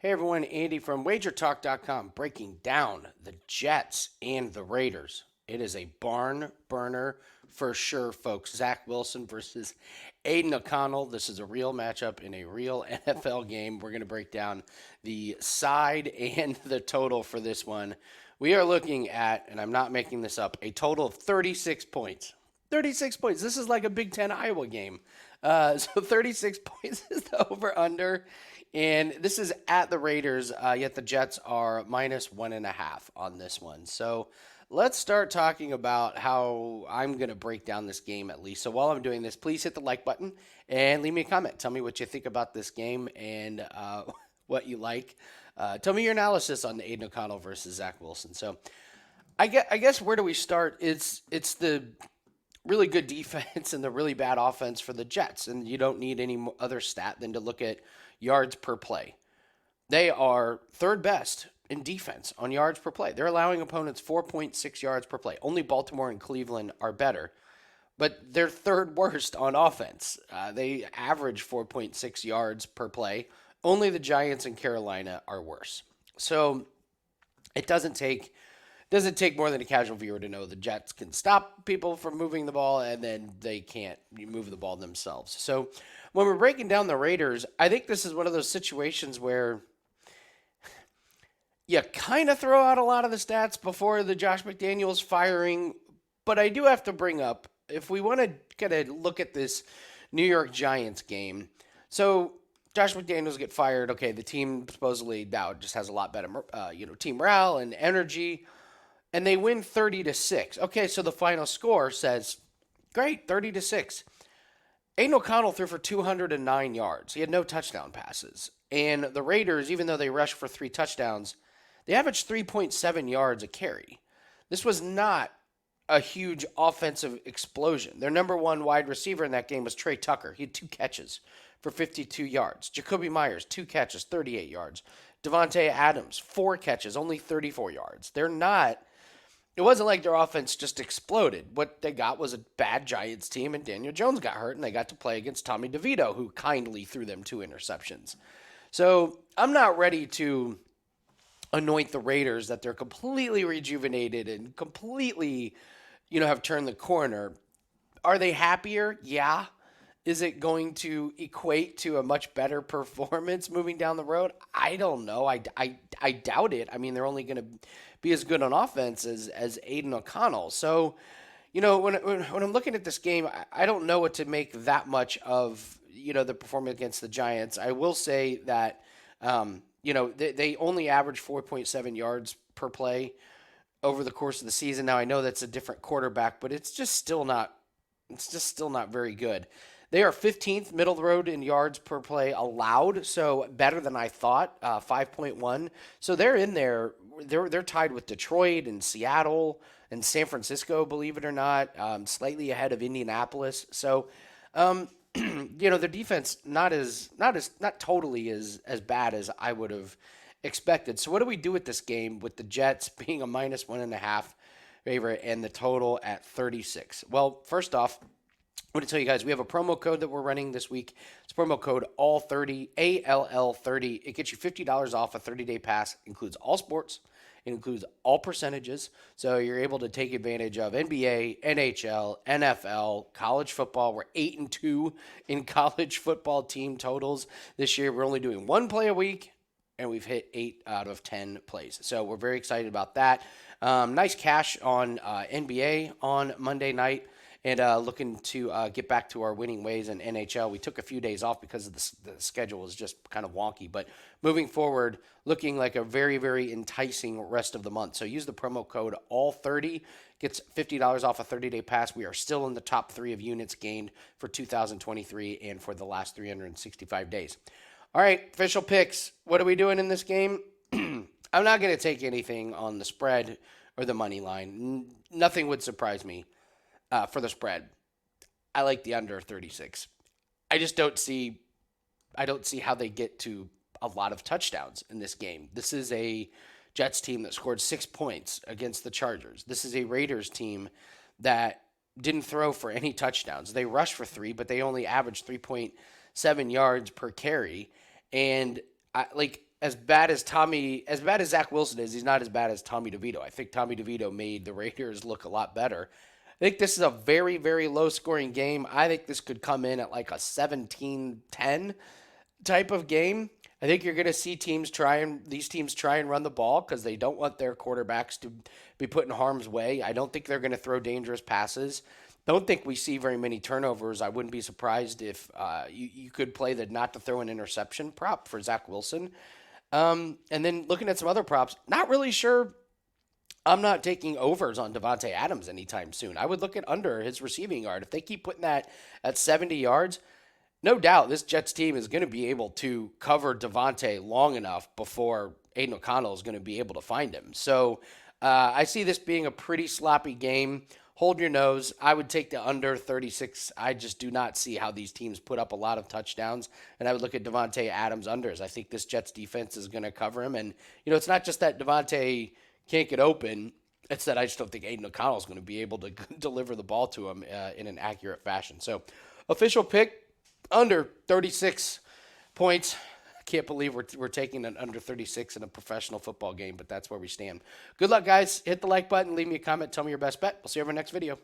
Hey everyone, Andy from wagertalk.com breaking down the Jets and the Raiders. It is a barn burner for sure, folks. Zach Wilson versus Aiden O'Connell. This is a real matchup in a real NFL game. We're going to break down the side and the total for this one. We are looking at, and I'm not making this up, a total of 36 points. 36 points. This is like a Big Ten Iowa game. So 36 points is the over under. And this is at the Raiders, yet the Jets are -1.5 on this one. So let's start talking about how I'm going to break down this game at least. So while I'm doing this, please hit the like button and leave me a comment. Tell me what you think about this game and what you like. Tell me your analysis on the Aiden O'Connell versus Zach Wilson. So I guess where do we start? It's the really good defense and the really bad offense for the Jets. And you don't need any other stat than to look at yards per play. They are third best in defense on yards per play. They're allowing opponents 4.6 yards per play. Only Baltimore and Cleveland are better, but they're third worst on offense. They average 4.6 yards per play. Only the Giants and Carolina are worse. So it doesn't take more than a casual viewer to know the Jets can stop people from moving the ball, and then they can't move the ball themselves. So when we're breaking down the Raiders, I think this is one of those situations where you kind of throw out a lot of the stats before the Josh McDaniels firing. But I do have to bring up, if we want to kind of look at this New York Giants game. So Josh McDaniels get fired. Okay, the team supposedly now just has a lot better, team morale and energy, and they win 30-6. Okay, so the final score says, great, 30-6. Aiden O'Connell threw for 209 yards. He had no touchdown passes. And the Raiders, even though they rushed for 3 touchdowns, they averaged 3.7 yards a carry. This was not a huge offensive explosion. Their number one wide receiver in that game was Trey Tucker. He had 2 catches for 52 yards. Jacoby Myers, 2 catches, 38 yards. Devontae Adams, 4 catches, only 34 yards. It wasn't like their offense just exploded. What they got was a bad Giants team, and Daniel Jones got hurt, and they got to play against Tommy DeVito, who kindly threw them 2 interceptions. So I'm not ready to anoint the Raiders that they're completely rejuvenated and completely, have turned the corner. Are they happier? Yeah. Is it going to equate to a much better performance moving down the road? I don't know. I doubt it. I mean, they're only going to be as good on offense as Aiden O'Connell. So, when I'm looking at this game, I don't know what to make that much of, the performance against the Giants. I will say that, they only average 4.7 yards per play over the course of the season. Now, I know that's a different quarterback, but it's just still not very good. They are 15th middle of the road in yards per play allowed, so better than I thought, 5.1. So they're in there. They're tied with Detroit and Seattle and San Francisco, believe it or not, slightly ahead of Indianapolis. So, their defense not totally as bad as I would have expected. So what do we do with this game with the Jets being a -1.5 favorite and the total at 36? Well, first off, I want to tell you guys, we have a promo code that we're running this week. It's promo code ALL30, ALL30. It gets you $50 off a 30-day pass. It includes all sports. It includes all percentages. So you're able to take advantage of NBA, NHL, NFL, college football. We're 8-2 in college football team totals this year. We're only doing 1 play a week, and we've hit 8 out of 10 plays. So we're very excited about that. Nice cash on NBA on Monday night. And looking to get back to our winning ways in NHL. We took a few days off because of the schedule was just kind of wonky. But moving forward, looking like a very, very enticing rest of the month. So use the promo code ALL30. Gets $50 off a 30-day pass. We are still in the top 3 of units gained for 2023 and for the last 365 days. All right, official picks. What are we doing in this game? I'm not going to take anything on the spread or the money line. Nothing would surprise me. For the spread, I like the under 36. I don't see how they get to a lot of touchdowns in this game. This is a Jets team that scored 6 points against the Chargers. This is a Raiders team that didn't throw for any touchdowns. They rushed for 3, but they only averaged 3.7 yards per carry. And as bad as Zach Wilson is, he's not as bad as Tommy DeVito. I think Tommy DeVito made the Raiders look a lot better. I think this is a very, very low scoring game. I think this could come in at like a 17-10 type of game. I think you're going to see these teams try and run the ball because they don't want their quarterbacks to be put in harm's way. I don't think they're going to throw dangerous passes. Don't think we see very many turnovers. I wouldn't be surprised if you could play the not to throw an interception prop for Zach Wilson. And then looking at some other props, not really sure. I'm not taking overs on Devontae Adams anytime soon. I would look at under his receiving yard. If they keep putting that at 70 yards, no doubt this Jets team is going to be able to cover Devontae long enough before Aiden O'Connell is going to be able to find him. So I see this being a pretty sloppy game. Hold your nose. I would take the under 36. I just do not see how these teams put up a lot of touchdowns. And I would look at Devontae Adams unders. I think this Jets defense is going to cover him. And, it's not just that Devontae can't get open. It's that I just don't think Aiden O'Connell is going to be able to deliver the ball to him in an accurate fashion. So official pick, under 36 points. I can't believe we're taking an under 36 in a professional football game, but that's where we stand. Good luck, guys. Hit the like button. Leave me a comment. Tell me your best bet. We'll see you over next video.